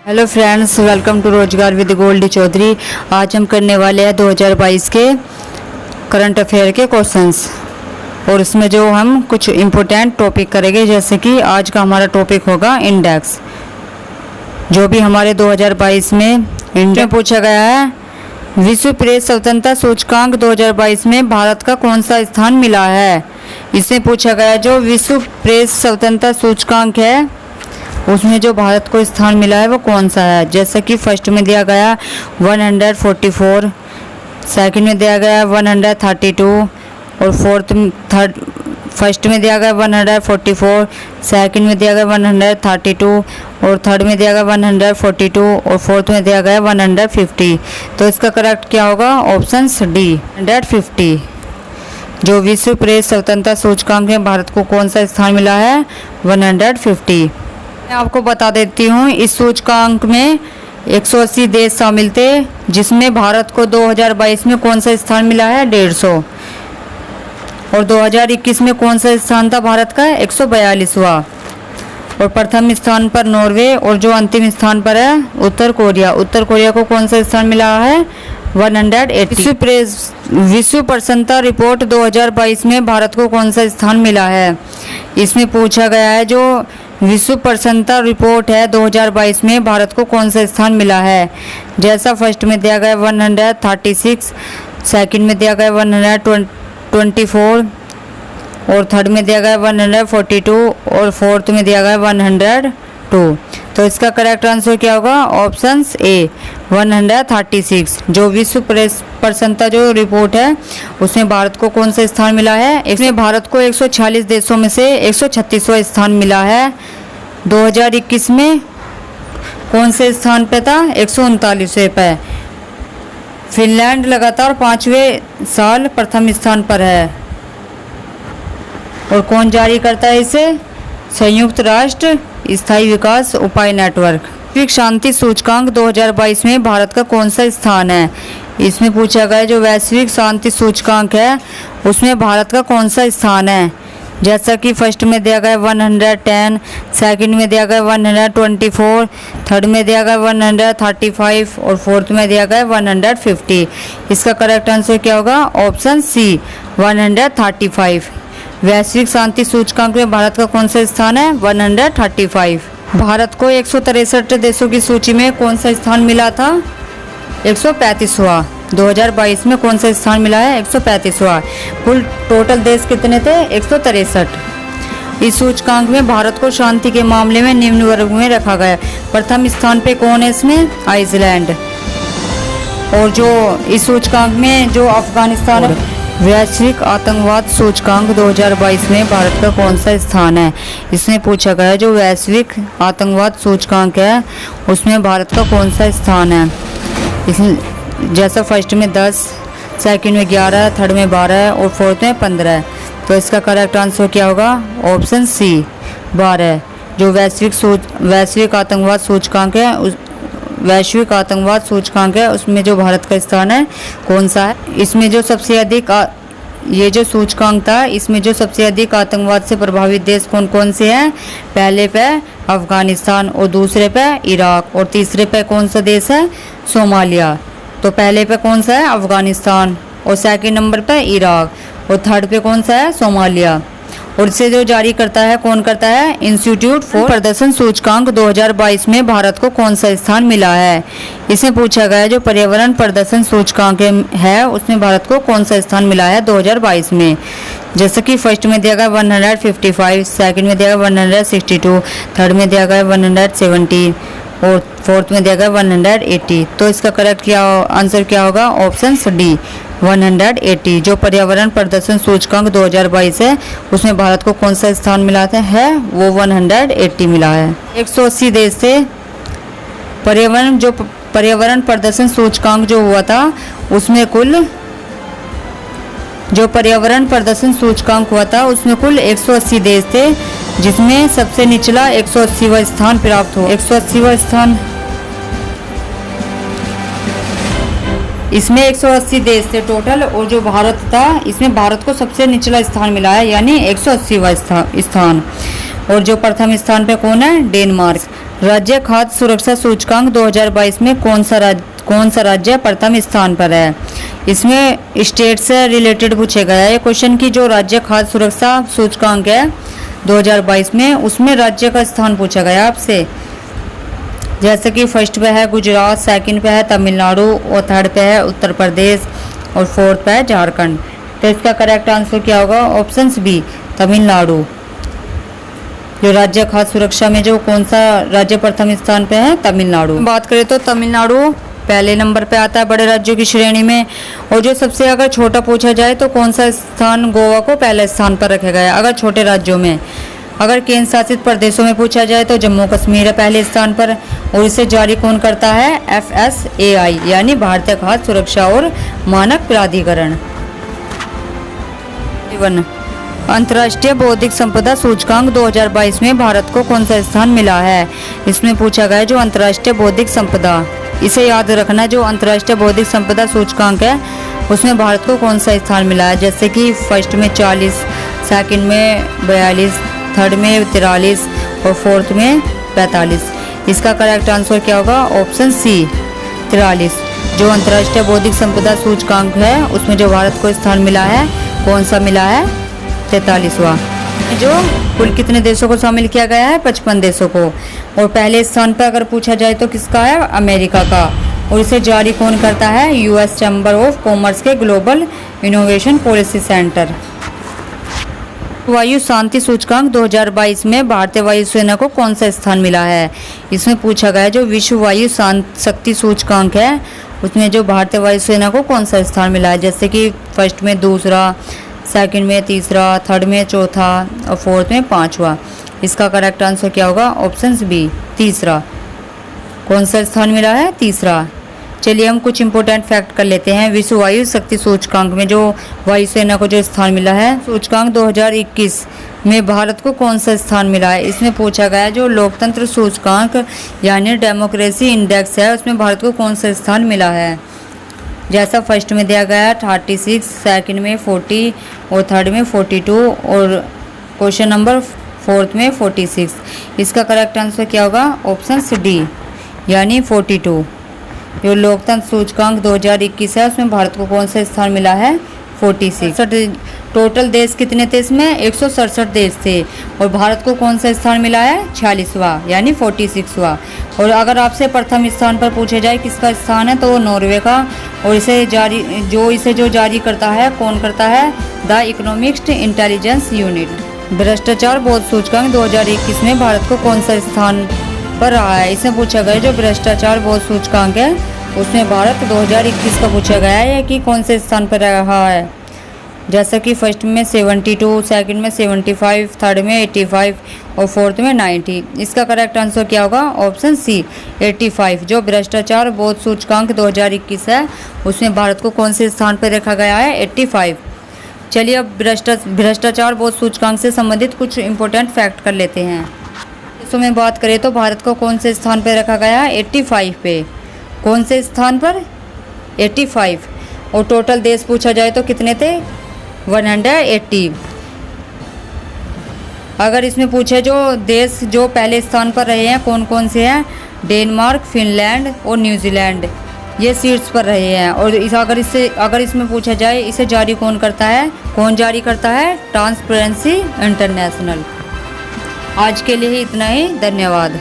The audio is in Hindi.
हेलो फ्रेंड्स, वेलकम टू रोजगार विद गोल्डी चौधरी। आज हम करने वाले हैं 2022 के करंट अफेयर के क्वेश्चंस और इसमें जो हम कुछ इम्पोर्टेंट टॉपिक करेंगे। जैसे कि आज का हमारा टॉपिक होगा इंडेक्स, जो भी हमारे 2022 में इंडिया में पूछा गया है। विश्व प्रेस स्वतंत्रता सूचकांक 2022 में भारत का कौन सा स्थान मिला है। इसमें पूछा गया जो विश्व प्रेस स्वतंत्रता सूचकांक है उसमें जो भारत को स्थान मिला है वो कौन सा है। जैसा कि फर्स्ट में दिया गया 144, सेकंड में दिया गया 132 और फर्स्ट में दिया गया 144, सेकंड में दिया गया 132 और थर्ड में दिया गया 142 और फोर्थ में दिया गया 150। तो इसका करेक्ट क्या होगा? Option D 150। जो विश्व प्रेस स्वतंत्रता सूचकांक में भारत को कौन सा स्थान मिला है? 150। मैं आपको बता देती हूँ, इस सूचकांक में 180 देश शामिल थे, जिसमें भारत को 2022 में कौन सा स्थान मिला है? 150। और 2021 में कौन सा स्थान था भारत का? 142वां। और प्रथम स्थान पर नॉर्वे और जो अंतिम स्थान पर है उत्तर कोरिया। उत्तर कोरिया को कौन सा स्थान मिला है? 180। विश्व प्रसन्नता रिपोर्ट 2022 में भारत को कौन सा स्थान मिला है? इसमें पूछा गया है जो विश्व प्रसन्नता रिपोर्ट है 2022 में भारत को कौन सा स्थान मिला है। जैसा फर्स्ट में दिया गया 136, सेकंड में दिया गया 124 और थर्ड में दिया गया 142 और फोर्थ में दिया गया 102। तो इसका करेक्ट आंसर क्या होगा? Option A 136। जो विश्व प्रेस प्रसन्नता जो रिपोर्ट है उसमें भारत को कौन सा स्थान मिला है? इसमें भारत को 146 देशों में से 136वां स्थान मिला है। 2021 में कौन से स्थान पे था? 139वें पे। फिनलैंड लगातार 5वें साल प्रथम स्थान पर है। और कौन जारी करता है इसे? संयुक्त राष्ट्र स्थायी विकास उपाय नेटवर्क। वैश्विक शांति सूचकांक 2022 में भारत का कौन सा स्थान है? इसमें पूछा गया जो वैश्विक शांति सूचकांक है उसमें भारत का कौन सा स्थान है। जैसा कि फर्स्ट में दिया गया 110, सेकंड में दिया गया 124, थर्ड में दिया गया 135 और फोर्थ में दिया गया 150। इसका करेक्ट आंसर क्या होगा? Option C 135। वैश्विक शांति सूचकांक में भारत का कौन सा स्थान है? 135। भारत को 163 देशों की सूची में कौन सा स्थान मिला था? 135वां। 2022 में कौन सा स्थान मिला है? 135वां। कुल टोटल देश कितने थे? 163। इस सूचकांक में भारत को शांति के मामले में निम्न वर्ग में रखा गया। प्रथम स्थान पे कौन है इसमें? आइसलैंड। और जो इस सूचकांक में जो अफगानिस्तान है। वैश्विक आतंकवाद सूचकांक 2022 में भारत का कौन सा स्थान है? इसमें पूछा गया जो वैश्विक आतंकवाद सूचकांक है उसमें भारत का कौन सा स्थान है। इसमें जैसा फर्स्ट में 10, सेकंड में 11, थर्ड में 12 और फोर्थ में 15। तो इसका करेक्ट आंसर क्या होगा? Option C 12। जो वैश्विक आतंकवाद सूचकांक है वैश्विक आतंकवाद सूचकांक है उसमें जो भारत का स्थान है कौन सा है। इसमें जो सबसे अधिक ये जो सूचकांक था इसमें जो सबसे अधिक आतंकवाद से प्रभावित देश कौन कौन से हैं? पहले पे अफगानिस्तान और दूसरे पे इराक और तीसरे पे कौन सा देश है? सोमालिया। तो पहले पे कौन सा है? अफगानिस्तान और सेकंड नंबर पे इराक और थर्ड पे कौन सा है? सोमालिया। और इसे जो जारी करता है कौन करता है? इंस्टीट्यूट फॉर प्रदर्शन सूचकांक 2022 में भारत को कौन सा स्थान मिला है। इसमें पूछा गया जो पर्यावरण प्रदर्शन सूचकांक है उसमें भारत को कौन सा स्थान मिला है 2022 में। जैसे कि फर्स्ट में दिया गया 155, सेकंड में दिया गया 162, थर्ड में दिया गया 170 और फोर्थ में दिया गया 180। तो इसका करेक्ट आंसर क्या होगा? Option D 180। जो पर्यावरण प्रदर्शन सूचकांक 2022 है उसमें भारत को कौन सा स्थान मिला है वो 180 मिला है। 180 देश से पर्यावरण प्रदर्शन सूचकांक जो हुआ था उसमें कुल जो पर्यावरण प्रदर्शन सूचकांक हुआ था उसमें कुल 180 देश थे, जिसमें सबसे निचला 180वां स्थान प्राप्त हुआ। 180वां स्थान इसमें 180 देश थे टोटल और जो भारत था इसमें भारत को सबसे निचला स्थान मिला है यानी 180वां स्थान। और जो प्रथम स्थान पे कौन है? डेनमार्क। राज्य खाद्य सुरक्षा सूचकांक 2022 में कौन सा राज्य प्रथम स्थान पर है। इसमें स्टेट से रिलेटेड पूछे गया है क्वेश्चन की जो राज्य खाद्य सुरक्षा सूचकांक है 2022 में, उसमें राज्य का स्थान पूछा गया आपसे। जैसे कि फर्स्ट पे है गुजरात, सेकंड पे है तमिलनाडु और थर्ड पे है उत्तर प्रदेश और फोर्थ पे है झारखंड। तो इसका करेक्ट आंसर क्या होगा, ऑप्शन बी तमिलनाडु। जो राज्य खाद्य सुरक्षा में जो कौन सा राज्य प्रथम स्थान पे है, तमिलनाडु। बात करें तो तमिलनाडु पहले नंबर पे आता है बड़े राज्यों की श्रेणी में। और जो सबसे अगर छोटा पूछा जाए तो कौन सा स्थान गोवा को पहले स्थान पर रखा गया है अगर छोटे राज्यों में। अगर केंद्र शासित प्रदेशों में पूछा जाए तो जम्मू कश्मीर है पहले स्थान पर, और इसे जारी कौन करता है, FSAI यानी भारतीय खाद्य सुरक्षा और मानक प्राधिकरण। अंतर्राष्ट्रीय बौद्धिक संपदा सूचकांक 2022 में भारत को कौन सा स्थान मिला है। इसमें पूछा गया जो अंतर्राष्ट्रीय बौद्धिक संपदा, इसे याद रखना, जो अंतर्राष्ट्रीय बौद्धिक संपदा सूचकांक है उसमें भारत को कौन सा स्थान मिला है। जैसे कि फर्स्ट में 40, सेकंड में 42, थर्ड में 43 और फोर्थ में 45। इसका करेक्ट आंसर क्या होगा, ऑप्शन सी 43। जो अंतर्राष्ट्रीय बौद्धिक संपदा सूचकांक है उसमें जो भारत को स्थान मिला है कौन सा मिला है, 43वां। जो कुल कितने देशों को शामिल किया गया है, 55 देशों को। और पहले स्थान पर अगर पूछा जाए तो किसका है, अमेरिका का। और इसे जारी कौन करता है, US चैम्बर ऑफ कॉमर्स के ग्लोबल इनोवेशन पॉलिसी सेंटर। वायु शांति सूचकांक 2022 में भारतीय वायुसेना को कौन सा स्थान मिला है। इसमें पूछा गया जो विश्व वायु शक्ति सूचकांक है उसमें जो भारतीय वायुसेना को कौन सा स्थान मिला है। जैसे कि फर्स्ट में दूसरा, सेकंड में तीसरा, थर्ड में चौथा और फोर्थ में 5वां। इसका करेक्ट आंसर क्या होगा, ऑप्शन बी तीसरा। कौन सा स्थान मिला है, तीसरा। चलिए हम कुछ इंपॉर्टेंट फैक्ट कर लेते हैं। विश्व वायु शक्ति सूचकांक में जो वायुसेना को जो स्थान मिला है, सूचकांक 2021 में भारत को कौन सा स्थान मिला है। इसमें पूछा गया जो लोकतंत्र सूचकांक यानी डेमोक्रेसी इंडेक्स है उसमें भारत को कौन सा स्थान मिला है। जैसा फर्स्ट में दिया गया 36, सेकंड में 40 और थर्ड में 42 और क्वेश्चन नंबर फोर्थ में 46। इसका करेक्ट आंसर क्या होगा, ऑप्शन डी यानी 42। जो लोकतंत्र सूचकांक 2021 है उसमें भारत को कौन सा स्थान मिला है, 46। टोटल देश कितने थे इसमें, 167 देश थे और भारत को कौन सा स्थान मिला है, 46वां यानी 46वां। और अगर आपसे प्रथम स्थान पर पूछे जाए किसका स्थान है तो नॉर्वे का। और इसे जारी करता है कौन करता है, द इकोनॉमिस्ट इंटेलिजेंस यूनिट। भ्रष्टाचार बोध सूचकांक 2021 में भारत को कौन सा स्थान पर रहा है। इसमें पूछा गया जो भ्रष्टाचार बोध सूचकांक है उसमें भारत 2021 का पूछा गया है कि कौन से स्थान पर रहा है। जैसा कि फर्स्ट में 72, सेकंड में 75, थर्ड में 85 और फोर्थ में 90। इसका करेक्ट आंसर क्या होगा, ऑप्शन सी 85। जो भ्रष्टाचार बोध सूचकांक 2021 है उसमें भारत को कौन से स्थान पर रखा गया है, 85। चलिए अब भ्रष्टाचार बोध सूचकांक से संबंधित कुछ इंपॉर्टेंट फैक्ट कर लेते हैं। देशों में बात करें तो भारत को कौन से स्थान पर रखा गया है, 85 पे। कौन से स्थान पर, 85। और टोटल देश पूछा जाए तो कितने थे, 180। अगर इसमें पूछे जो देश जो पहले स्थान पर रहे हैं कौन कौन से हैं, डेनमार्क, फिनलैंड और न्यूजीलैंड ये सीट्स पर रहे हैं। और अगर इसमें पूछा जाए इसे जारी कौन करता है, ट्रांसपेरेंसी इंटरनेशनल। आज के लिए इतना ही, धन्यवाद।